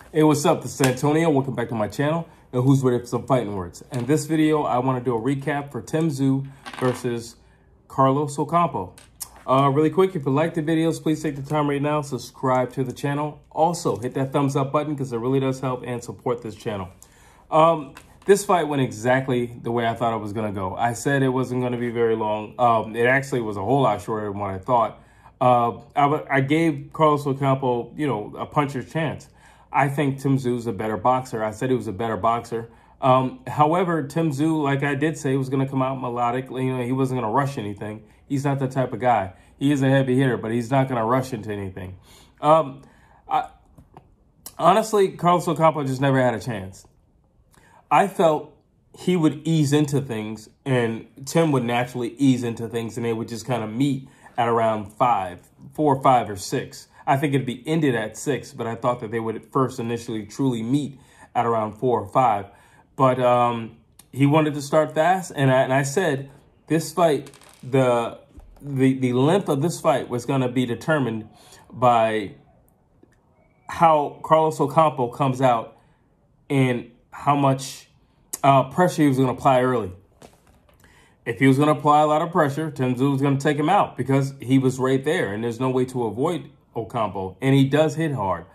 Hey, what's up? This is Antonio. Welcome back to my channel, and who's ready for some fighting words. In this video, I want to do a recap for Tszyu versus Carlos Ocampo. Really quick, if you like the videos, please take the time right now, subscribe to the channel. Also, hit that thumbs up button because it really does help and support this channel. This fight went exactly the way I thought it was going to go. I said it wasn't going to be very long. It actually was a whole lot shorter than what I thought. I gave Carlos Ocampo, a puncher's chance. I think Tszyu a better boxer. I said he was a better boxer. However, Tszyu, like I did say, was going to come out melodic. He wasn't going to rush anything. He's not that type of guy. He is a heavy hitter, but he's not going to rush into anything. Honestly, Carlos Ocampo just never had a chance. I felt he would ease into things, and Tim would naturally ease into things, and they would just kind of meet at around 4 or 5 or 6. I think it'd be ended at 6, but I thought that they would first initially truly meet at around 4 or 5. But he wanted to start fast, and I said this fight, the length of this fight was going to be determined by how Carlos Ocampo comes out and how much pressure he was going to apply early. If he was going to apply a lot of pressure, Tszyu was going to take him out because he was right there, and there's no way to avoid Ocampo, and he does hit hard.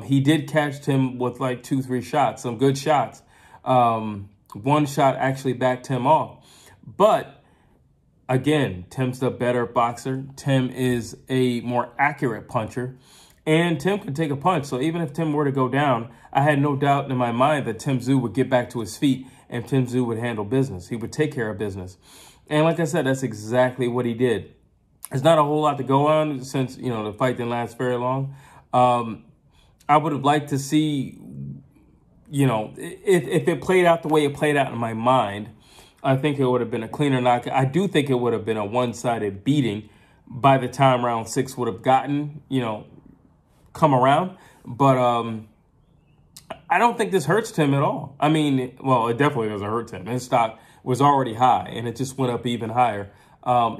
He did catch Tim with like 2-3 shots, some good shots. One shot actually backed Tim off. But again, Tim's the better boxer. Tim is a more accurate puncher, and Tim can take a punch. So even if Tim were to go down, I had no doubt in my mind that Tszyu would get back to his feet and Tszyu would handle business. He would take care of business. And like I said, that's exactly what he did. There's not a whole lot to go on since, the fight didn't last very long. I would have liked to see, if it played out the way it played out in my mind, I think it would have been a cleaner knock. I do think it would have been a one-sided beating by the time round 6 would have gotten, come around. But I don't think this hurts Tim at all. I mean, well, it definitely doesn't hurt Tim. His stock was already high, and it just went up even higher.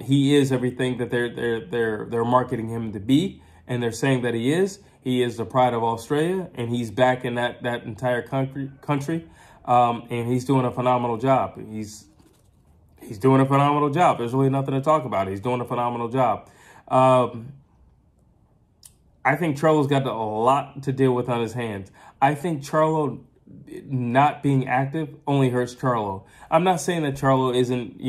He is everything that they're marketing him to be, and they're saying that he is. He is the pride of Australia, and he's back in that entire country, and he's doing a phenomenal job. He's doing a phenomenal job. There's really nothing to talk about. He's doing a phenomenal job. I think Charlo's got a lot to deal with on his hands. I think Charlo not being active only hurts Charlo. I'm not saying that Charlo isn't,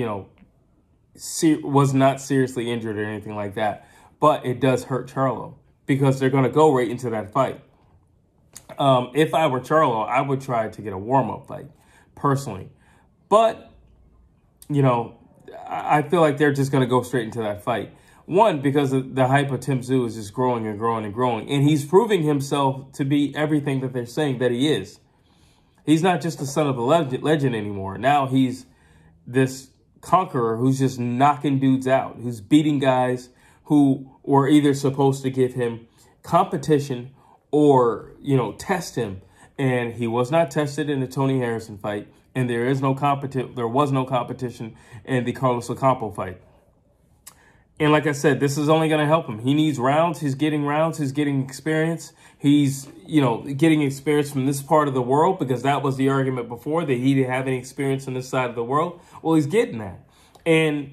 was not seriously injured or anything like that, but it does hurt Charlo because they're going to go right into that fight. If I were Charlo, I would try to get a warm-up fight, personally. But, I feel like they're just going to go straight into that fight. One, because the hype of Tszyu is just growing and growing and growing. And he's proving himself to be everything that they're saying that he is. He's not just the son of a legend anymore. Now he's this conqueror who's just knocking dudes out, who's beating guys who were either supposed to give him competition or, test him. And he was not tested in the Tony Harrison fight. And there was no competition in the Carlos Ocampo fight. And like I said, this is only going to help him. He needs rounds. He's getting rounds. He's getting experience. He's, getting experience from this part of the world, because that was the argument before, that he didn't have any experience on this side of the world. Well, he's getting that. And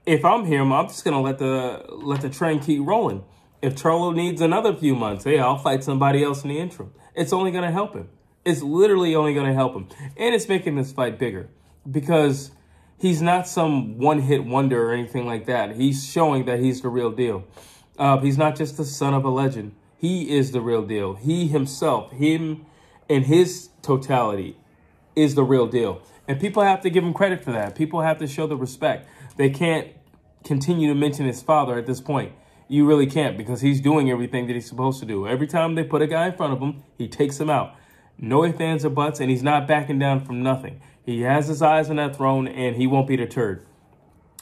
if I'm him, I'm just going to let the train keep rolling. If Charlo needs another few months, hey, I'll fight somebody else in the interim. It's only going to help him. It's literally only going to help him. And it's making this fight bigger because he's not some one-hit wonder or anything like that. He's showing that he's the real deal. He's not just the son of a legend. He is the real deal. He himself, him and his totality is the real deal. And people have to give him credit for that. People have to show the respect. They can't continue to mention his father at this point. You really can't, because he's doing everything that he's supposed to do. Every time they put a guy in front of him, he takes him out. No ifs, ands, or buts, and he's not backing down from nothing. He has his eyes on that throne, and he won't be deterred.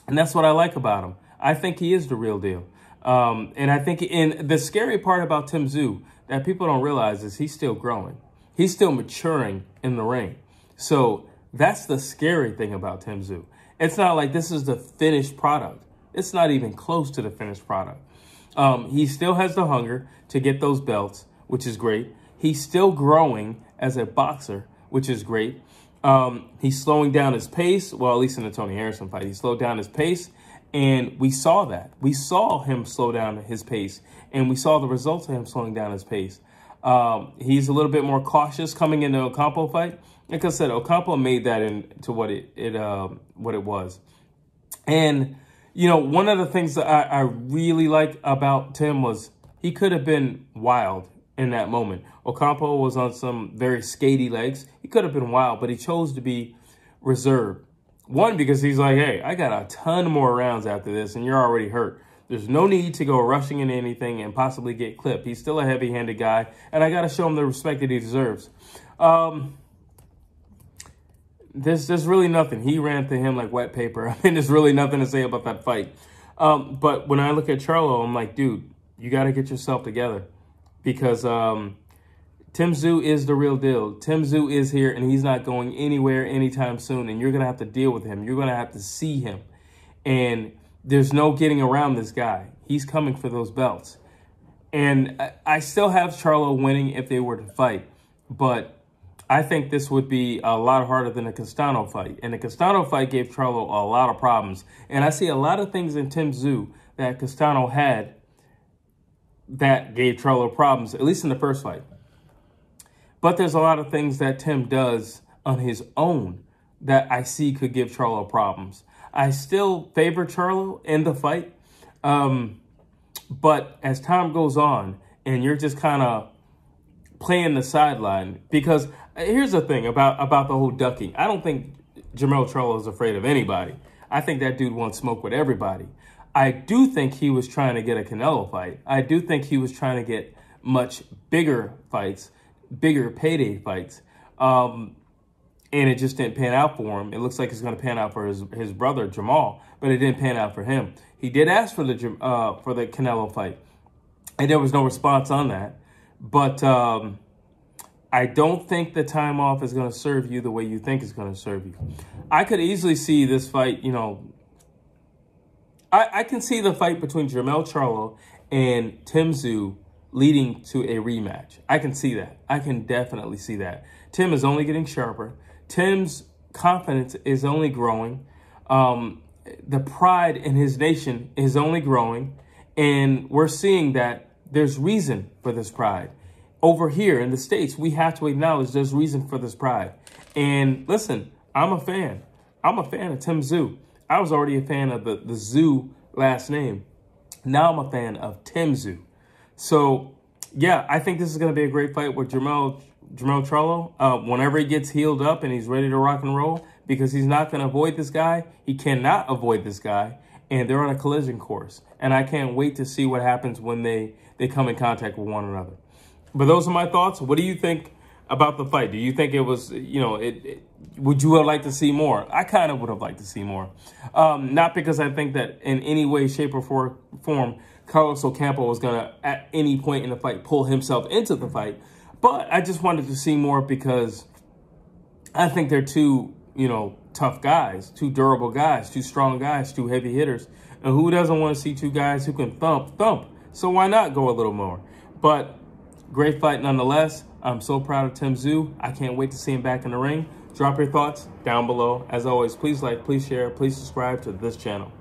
And that's what I like about him. I think he is the real deal. And I think the scary part about Tszyu that people don't realize is he's still growing. He's still maturing in the ring. So that's the scary thing about Tszyu. It's not like this is the finished product. It's not even close to the finished product. He still has the hunger to get those belts, which is great. He's still growing as a boxer, which is great. He's slowing down his pace. Well, at least in the Tony Harrison fight, he slowed down his pace. And we saw that. We saw him slow down his pace. And we saw the results of him slowing down his pace. He's a little bit more cautious coming into Ocampo fight. Like I said, Ocampo made that into what it was. And, you know, one of the things that I really like about Tim was he could have been wild in that moment. Ocampo was on some very skaty legs. He could have been wild, but he chose to be reserved. One, because he's like, hey, I got a ton more rounds after this, and you're already hurt. There's no need to go rushing into anything and possibly get clipped. He's still a heavy-handed guy, and I got to show him the respect that he deserves. There's really nothing. He ran through him like wet paper. I mean, there's really nothing to say about that fight. But when I look at Charlo, I'm like, dude, you got to get yourself together. Because Tim Tszyu is the real deal. Tim Tszyu is here, and he's not going anywhere anytime soon. And you're going to have to deal with him. You're going to have to see him. And there's no getting around this guy. He's coming for those belts. And I still have Charlo winning if they were to fight. But I think this would be a lot harder than the Castano fight. And the Castano fight gave Charlo a lot of problems. And I see a lot of things in Tim Tszyu that Castano had that gave Charlo problems, at least in the first fight. But there's a lot of things that Tim does on his own that I see could give Charlo problems. I still favor Charlo in the fight. But as time goes on and you're just kind of playing the sideline, because here's the thing about the whole ducking. I don't think Jermell Charlo is afraid of anybody. I think that dude wants smoke with everybody. I do think he was trying to get a Canelo fight. I do think he was trying to get much bigger fights, bigger payday fights. And it just didn't pan out for him. It looks like it's going to pan out for his brother, Jermall, but it didn't pan out for him. He did ask for the Canelo fight, and there was no response on that. But I don't think the time off is going to serve you the way you think it's going to serve you. I could easily see this fight, you know, I can see the fight between Jermell Charlo and Tim Tszyu leading to a rematch. I can see that. I can definitely see that. Tim is only getting sharper. Tim's confidence is only growing. The pride in his nation is only growing. And we're seeing that there's reason for this pride. Over here in the States, we have to acknowledge there's reason for this pride. And listen, I'm a fan. I'm a fan of Tim Tszyu. I was already a fan of the Tszyu last name. Now I'm a fan of Tim Tszyu. So, yeah, I think this is going to be a great fight with Jermell Charlo. Whenever he gets healed up and he's ready to rock and roll, because he's not going to avoid this guy. He cannot avoid this guy. And they're on a collision course. And I can't wait to see what happens when they come in contact with one another. But those are my thoughts. What do you think about the fight? Do you think it was, you know, would you have liked to see more? I kind of would have liked to see more. Not because I think that in any way, shape, or form, Carlos Ocampo was going to, at any point in the fight, pull himself into the fight. But I just wanted to see more because I think they're two, you know, tough guys, two durable guys, two strong guys, two heavy hitters. And who doesn't want to see two guys who can thump? So why not go a little more? But great fight nonetheless. I'm so proud of Tim Tszyu. I can't wait to see him back in the ring. Drop your thoughts down below. As always, please like, please share, please subscribe to this channel.